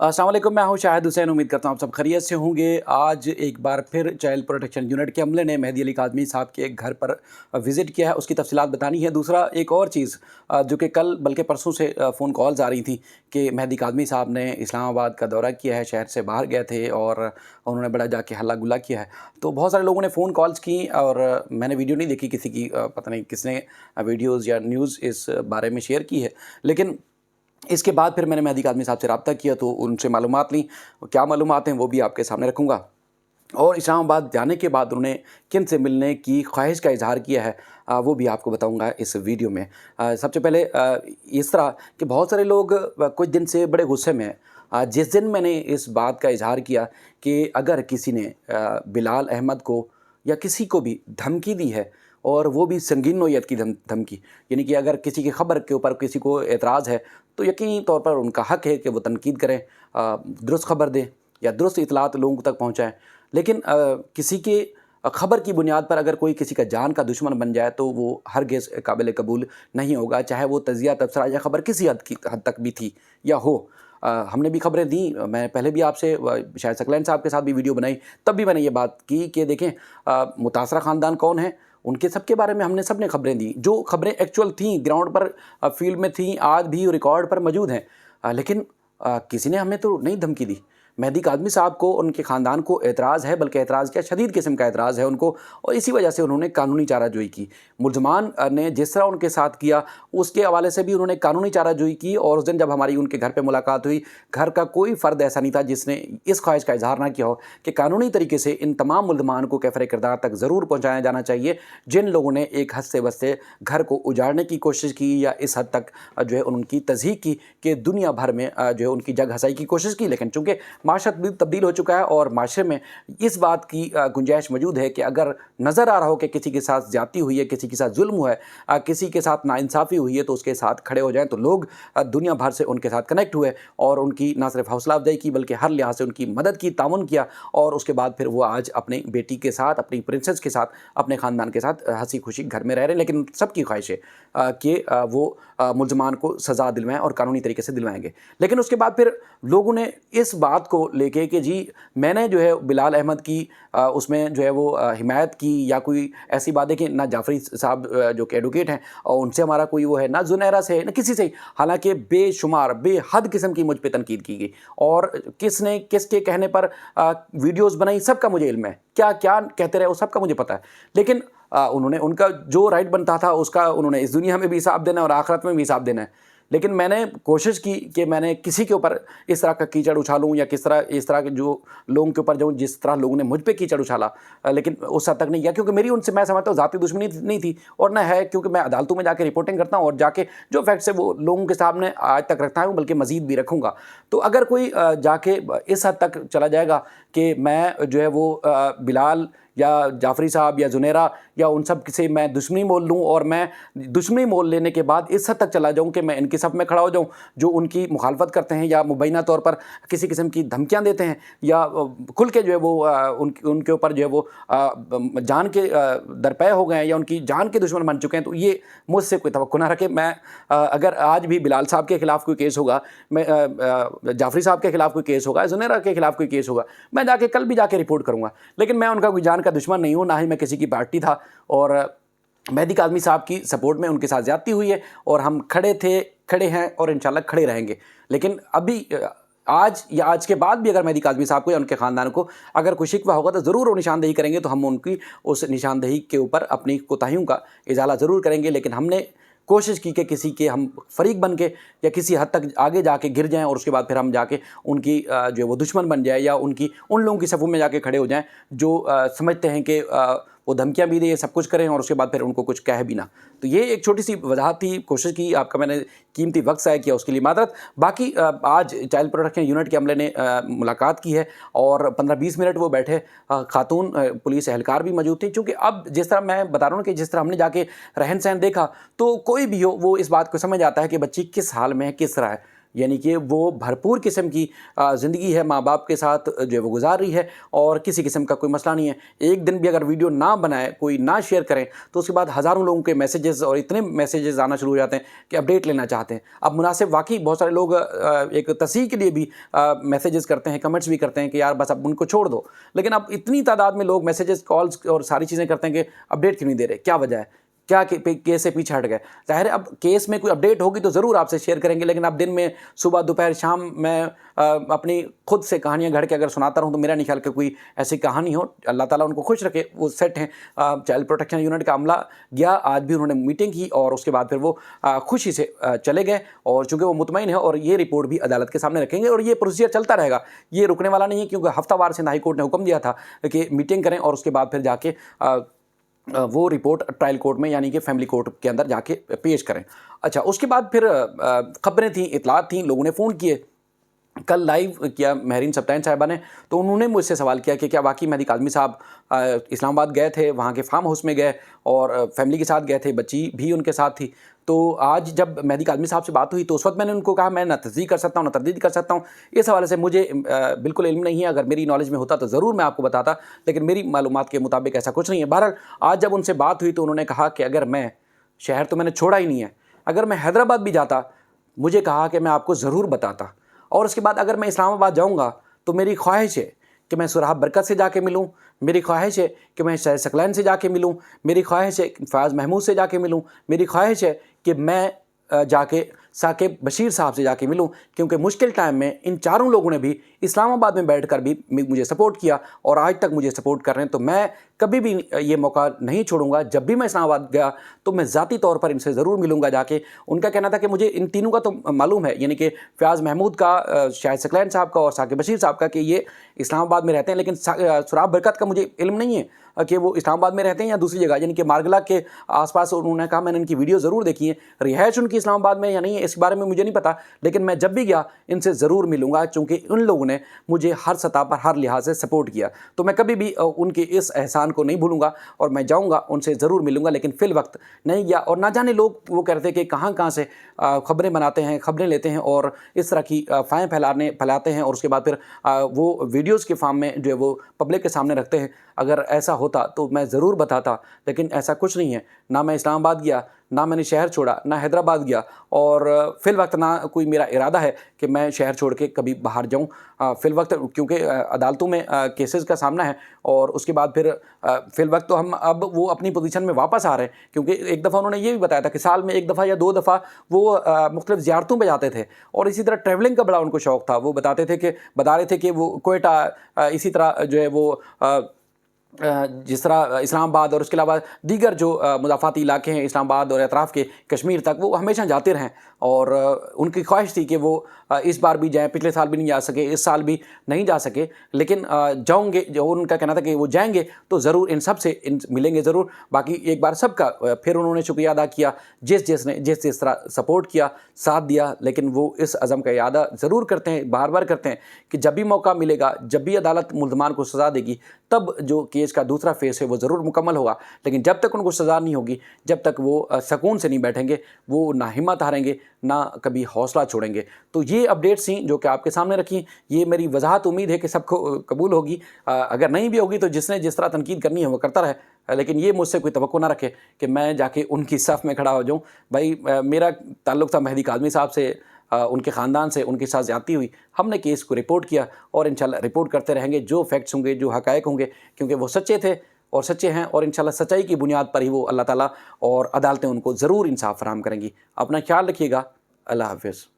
अस्सलाम वालेकुम, मैं हूं शाहिद हुसैन। उम्मीद करता हूं आप सब खैरियत से होंगे। आज एक बार फिर चाइल्ड प्रोटेक्शन यूनिट के अमले ने मेहदी अली काज़मी साहब के एक घर पर विज़िट किया है, उसकी तफसीलात बतानी है। दूसरा एक और चीज़ जो कि कल बल्कि परसों से फ़ोन कॉल्स आ रही थी कि मेहदी काज़मी साहब ने इस्लामाबाद का दौरा किया है, शहर से बाहर गए थे और उन्होंने बड़ा जाके हल्ला गुल्ला किया है। तो बहुत सारे लोगों ने फ़ोन कॉल्स की और मैंने वीडियो नहीं देखी किसी की, पता नहीं किसने वीडियोज़ या न्यूज़ इस बारे में शेयर की है। लेकिन इसके बाद फिर मैंने मेहदी काज़मी साहब से रब्ता किया तो उनसे मालूमात ली। क्या मालूमात हैं वो भी आपके सामने रखूँगा। और इस्लामाबाद जाने के बाद उन्होंने किन से मिलने की ख्वाहिश का इज़हार किया है, वो भी आपको बताऊँगा इस वीडियो में। सबसे पहले इस तरह कि बहुत सारे लोग कुछ दिन से बड़े गुस्से में हैं। जिस दिन मैंने इस बात का इज़हार किया कि अगर किसी ने बिलाल अहमद को या किसी को भी धमकी दी है और वो भी संगीन नौइयत की धमकी, यानी कि अगर किसी की ख़बर के ऊपर किसी को एतराज़ है तो यकीनी तौर पर उनका हक़ है कि वो तनकीद करें, दुरुस्त ख़बर दें या दुरुस्त इतलात लोगों तक पहुँचाएँ। लेकिन किसी के ख़बर की बुनियाद पर अगर कोई किसी का जान का दुश्मन बन जाए तो वो हरगिज़ काबिल कबूल नहीं होगा, चाहे वो तज़िया तबसरा या ख़बर किसी हद तक भी थी या हो। हमने भी ख़बरें दी, मैं पहले भी आपसे शायद सकलैन साहब के साथ भी वीडियो बनाई, तब भी मैंने ये बात की कि देखें मुतासरा ख़ानदान कौन है, उनके सब के बारे में हमने सब ने ख़बरें दी। जो ख़बरें एक्चुअल थीं, ग्राउंड पर फील्ड में थीं, आज भी रिकॉर्ड पर मौजूद हैं। लेकिन किसी ने हमें तो नहीं धमकी दी। मेहदी काज़मी साहब को, उनके ख़ानदान को एतराज़ है, बल्कि एतराज़ क्या, शदीद किस्म का एतराज़ है उनको, और इसी वजह से उन्होंने कानूनी चाराजोई की। मुल्ज़मान ने जिस तरह उनके साथ किया उसके हवाले से भी उन्होंने कानूनी चाराजोई की। और उस दिन जब हमारी उनके घर पे मुलाकात हुई, घर का कोई फ़र्द ऐसा नहीं था जिसने इस ख्वाहिश का इज़हार ना किया हो कि कानूनी तरीके से इन तमाम मुल्ज़मान को कैफ़रे किरदार तक ज़रूर पहुँचाया जाना चाहिए, जिन लोगों ने एक हद से बस्ते घर को उजाड़ने की कोशिश की या इस हद तक जो है उनकी तज़हीक की कि दुनिया भर में जो है उनकी जग हसाई की कोशिश की। लेकिन चूँकि माशरत भी तब्दील हो चुका है और माशरे में इस बात की गुंजाइश मौजूद है कि अगर नज़र आ रहा हो कि किसी के साथ ज़्यादती हुई है, किसी के साथ जुल्म हुआ है, किसी के साथ नाइंसाफ़ी हुई है, तो उसके साथ खड़े हो जाएँ। तो लोग दुनिया भर से उनके साथ कनेक्ट हुए और उनकी ना सिर्फ हौसला अफजाई की बल्कि हर लिहाज से उनकी मदद की, ताउन किया। और उसके बाद फिर वो आज अपनी बेटी के साथ, अपनी प्रिंसेस के साथ, अपने ख़ानदान के साथ हंसी खुशी घर में रह रहे हैं। लेकिन सबकी ख्वाहिश है कि वो मुल्ज़मान को सज़ा दिलवाएँ और कानूनी तरीके से दिलवाएंगे। लेकिन उसके बाद फिर लोगों ने इस बात को लेके कि जी मैंने जो है बिलाल अहमद की उसमें जो है वो हिमायत की या कोई ऐसी बात है कि ना जाफरी साहब जो कि एडवोकेट हैं और उनसे हमारा कोई वो है, ना जुनैरा से, ना किसी से। हालांकि बेशुमार बेहद किस्म की मुझ पे तनकीद की गई और किसने किसके कहने पर वीडियोस बनाई सबका मुझे इल्म है, क्या क्या कहते रहे वो सबका मुझे पता है। लेकिन उन्होंने उनका जो राइट बनता था उसका उन्होंने इस दुनिया में भी हिसाब देना है और आखिरत में भी हिसाब देना है। लेकिन मैंने कोशिश की कि मैंने किसी के ऊपर इस तरह का कीचड़ उछालूं या किस तरह इस तरह के जो लोगों के ऊपर जो जिस तरह लोगों ने मुझ पे कीचड़ उछाला, लेकिन उस हद तक नहीं किया क्योंकि मेरी उनसे मैं समझता हूँ ज़ाती दुश्मनी नहीं थी और न है, क्योंकि मैं अदालतों में जाके रिपोर्टिंग करता हूँ और जाके जो फैक्ट्स है वो लोगों के सामने आज तक रखता हूँ, बल्कि मज़ीद भी रखूँगा। तो अगर कोई जाके इस हद तक चला जाएगा कि मैं जो है वो बिलाल या जाफरी साहब या जुनेरा या उन सब से मैं दुश्मनी मोल लूँ और मैं दुश्मनी मोल लेने के बाद इस हद तक चला जाऊँ कि मैं इनकी सफ़ में खड़ा हो जाऊँ जो उनकी मुखालफत करते हैं या मुबैना तौर पर किसी किस्म की धमकियाँ देते हैं या खुल के जो है वो उनके ऊपर जो है वो जान के दरपे हो गए हैं या उनकी जान के दुश्मन बन चुके हैं, तो ये मुझसे कोई तवक्को ना रखे। मैं अगर आज भी बिलाल साहब के ख़िलाफ़ कोई केस होगा, मैं जाफरी साहब के ख़िलाफ़ कोई केस होगा, जुनेरा के ख़िलाफ़ कोई केस होगा, मैं जाके कल भी जाके रिपोर्ट करूँगा। लेकिन मैं उनका कोई जान का दुश्मन नहीं हूँ, ना ही मैं किसी की पार्टी था। और मेहदी काज़मी साहब की सपोर्ट में उनके साथ ज़्यादती हुई है और हम खड़े थे, खड़े हैं और इंशाल्लाह खड़े रहेंगे। लेकिन अभी आज या आज के बाद भी अगर मेहदी काज़मी साहब को या उनके ख़ानदान को अगर कोई शिकवा होगा तो ज़रूर वो निशानदेही करेंगे, तो हम उनकी उस निशानदेही के ऊपर अपनी कोताहियों का इजाला ज़रूर करेंगे। लेकिन हमने कोशिश की कि किसी के हम फरीक बन के या किसी हद तक आगे जाके गिर जाएं और उसके बाद फिर हम जाके उनकी जो है वो दुश्मन बन जाए या उनकी उन लोगों की सफ़ों में जाके खड़े हो जाएं जो समझते हैं कि वो धमकियाँ भी दे, सब कुछ करें और उसके बाद फिर उनको कुछ कह भी ना। तो ये एक छोटी सी वजाहत थी, कोशिश की, आपका मैंने कीमती वक्त ज़ाया किया, उसके लिए मादरत। बाकी आज चाइल्ड प्रोटेक्शन यूनिट के अमले ने मुलाकात की है और 15-20 मिनट वो बैठे, खातून पुलिस एहलकार भी मौजूद थी। चूँकि अब जिस तरह मैं बता रहा हूँ कि जिस तरह हमने जाके रहन सहन देखा, तो कोई भी हो वो इस बात को समझ आता है कि बच्ची किस हाल में है, किस तरह है। यानी कि वो भरपूर किस्म की ज़िंदगी है, माँ बाप के साथ जो है वो गुजार रही है और किसी किस्म का कोई मसला नहीं है। एक दिन भी अगर वीडियो ना बनाए, कोई ना शेयर करें, तो उसके बाद हज़ारों लोगों के मैसेजेस और इतने मैसेजेस आना शुरू हो जाते हैं कि अपडेट लेना चाहते हैं। अब मुनासिब वाकई बहुत सारे लोग एक तस्हीह के लिए भी मैसेजेस करते हैं, कमेंट्स भी करते हैं कि यार बस अब उनको छोड़ दो, लेकिन अब इतनी तादाद में लोग मैसेजेस, कॉल्स और सारी चीज़ें करते हैं कि अपडेट क्यों नहीं दे रहे, क्या वजह है, क्या केस से पीछे हट गए। ज़ाहिर है अब केस में कोई अपडेट होगी तो ज़रूर आपसे शेयर करेंगे, लेकिन अब दिन में सुबह दोपहर शाम मैं अपनी खुद से कहानियाँ गढ़ के अगर सुनाता रहूँ तो मेरा नहीं ख्याल कि कोई ऐसी कहानी हो। अल्लाह ताला उनको खुश रखे, वो सेट हैं। चाइल्ड प्रोटेक्शन यूनिट का अमला गया, आज भी उन्होंने मीटिंग की और उसके बाद फिर वो खुशी से चले गए और चूँकि वो मुतमईन है और ये रिपोर्ट भी अदालत के सामने रखेंगे और ये प्रोसीजर चलता रहेगा, ये रुकने वाला नहीं है, क्योंकि हफ्तावार सिंध हाई कोर्ट ने हुक्म दिया था कि मीटिंग करें और उसके बाद फिर जाके वो रिपोर्ट ट्रायल कोर्ट में यानी कि फैमिली कोर्ट के अंदर जाके पेश करें। अच्छा, उसके बाद फिर खबरें थीं, इतलात थीं, लोगों ने फ़ोन किए। कल लाइव किया महरीन सब्ताइन साहिबा ने, तो उन्होंने मुझसे सवाल किया कि क्या वाकई मेहदी काज़मी साहब इस्लामाबाद गए थे, वहाँ के फार्म हाउस में गए और फैमिली के साथ गए थे, बच्ची भी उनके साथ थी। तो आज जब मेहदी काज़मी साहब से बात हुई तो उस वक्त मैंने उनको कहा मैं ना तस्दीक कर सकता हूँ ना तरदीद कर सकता हूँ, इस हवाले से मुझे बिल्कुल इल्म नहीं है। अगर मेरी नॉलेज में होता तो ज़रूर मैं आपको बताता, लेकिन मेरी मालूमात के मुताबिक ऐसा कुछ नहीं है। बहरहाल आज जब उनसे बात हुई तो उन्होंने कहा कि अगर मैं, शहर तो मैंने छोड़ा ही नहीं है, अगर मैं हैदराबाद भी जाता, मुझे कहा कि मैं आपको ज़रूर बताता, और उसके बाद अगर मैं इस्लामाबाद जाऊँगा तो मेरी ख्वाहिश है कि मैं सुराब बरकत से जाके मिलूँ, मेरी ख्वाहिश है कि मैं शाहिद सकलैन से जाके मिलूँ, मेरी ख्वाहिश है फ़याज़ महमूद से जाके मिलूँ, मेरी ख्वाहिश है कि मैं जाके साकिब बशीर साहब से जाके मिलूं, क्योंकि मुश्किल टाइम में इन चारों लोगों ने भी इस्लामाबाद में बैठकर भी मुझे सपोर्ट किया और आज तक मुझे सपोर्ट कर रहे हैं। तो मैं कभी भी ये मौका नहीं छोड़ूंगा। जब भी मैं इस्लामाबाद गया तो मैं ज़ाती तौर पर इनसे ज़रूर मिलूंगा जाके। उनका कहना था कि मुझे इन तीनों का तो मालूम है, यानी कि फ़याज़ महमूद का, शाहिद सकलैन साहब का और साकिब बशीर साहब का, कि ये इस्लामाबाद में रहते हैं, लेकिन सुराब बरकत का मुझे इल्म नहीं है कि वो इस्लामाबाद में रहते हैं या दूसरी जगह, यानी कि मारगला के आसपास। उन्होंने कहा मैंने इनकी वीडियो ज़रूर देखी है, रिहाइश उनकी इस्लामाबाद में या नहीं है इस बारे में मुझे नहीं पता, लेकिन मैं जब भी गया इनसे ज़रूर मिलूंगा, चूँकि उन लोगों ने मुझे हर सतह पर हर लिहाज से सपोर्ट किया। तो मैं कभी भी उनके इस एहसान को नहीं भूलूंगा और मैं जाऊँगा, उनसे ज़रूर मिलूंगा। लेकिन फ़िल वक्त नहीं गया, और ना जाने लोग वो कहते हैं कि कहाँ से ख़बरें बनाते हैं, ख़बरें लेते हैं और इस तरह की अफ़वाहें फैलाते हैं और उसके बाद फिर वो वीडियोज़ के फार्म में जो है वो पब्लिक के सामने रखते हैं। अगर ऐसा होता तो मैं ज़रूर बताता, लेकिन ऐसा कुछ नहीं है। ना मैं इस्लामाबाद गया, ना मैंने शहर छोड़ा, ना हैदराबाद गया, और फ़िल वक्त ना कोई मेरा इरादा है कि मैं शहर छोड़ के कभी बाहर जाऊं। फ़िल वक्त क्योंकि अदालतों में केसेस का सामना है, और उसके बाद फिर फ़िल वक्त तो हम अब वो अपनी पोजीशन में वापस आ रहे हैं, क्योंकि एक दफ़ा उन्होंने ये भी बताया था कि साल में एक दफ़ा या दो दफ़ा वो मुख्तलिफ़ ज़ियारतों पे जाते थे, और इसी तरह ट्रैवलिंग का बड़ा उनको शौक़ था। वो बता रहे थे कि वो कोयटा, इसी तरह जो है वो जिस तरह इस्लामाबाद और उसके अलावा दीगर जो मुज़ाफ़ाती इलाके हैं इस्लामाबाद और अतराफ़ के, कश्मीर तक, वो हमेशा जाते रहें, और उनकी ख्वाहिश थी कि वो इस बार भी जाएं। पिछले साल भी नहीं जा सके, इस साल भी नहीं जा सके, लेकिन जाऊँगे, जो उनका कहना था कि वो जाएंगे तो ज़रूर इन सब से मिलेंगे ज़रूर। बाकी एक बार सबका फिर उन्होंने शुक्रिया अदा किया जिस जिस तरह सपोर्ट किया, साथ दिया, लेकिन वो इस अज़म का इरादा ज़रूर करते हैं, बार बार करते हैं कि जब भी मौका मिलेगा, जब भी अदालत मुल्ज़मान को सज़ा देगी, तब जो केस का दूसरा फेस है वो ज़रूर मुकम्मल होगा। लेकिन जब तक उनको सज़ा नहीं होगी, जब तक वो सुकून से नहीं बैठेंगे, वो ना हिम्मत हारेंगे, ना कभी हौसला छोड़ेंगे। तो ये अपडेट्स थी जो कि आपके सामने रखी। ये मेरी वजाहत उम्मीद है कि सबको कबूल होगी। अगर नहीं भी होगी तो जिसने जिस तरह तनकीद करनी है वो करता रहे, लेकिन ये मुझसे कोई तवक्को ना रखे कि मैं जाके उनकी सफ़ में खड़ा हो जाऊँ। भाई मेरा ताल्लुक़ था मेहदी काज़मी साहब से, उनके ख़ानदान से, उनके साथ ज़्यादती हुई, हमने केस को रिपोर्ट किया और इंशाल्लाह रिपोर्ट करते रहेंगे। जो फैक्ट्स होंगे, जो हक़ाइक़ होंगे, क्योंकि वो सच्चे थे और सच्चे हैं, और इंशाल्लाह सच्चाई की बुनियाद पर ही वो अल्लाह ताला और अदालतें उनको ज़रूर इंसाफ़ फ़राहम करेंगी। अपना ख्याल रखिएगा। अल्लाह हाफ़िज़।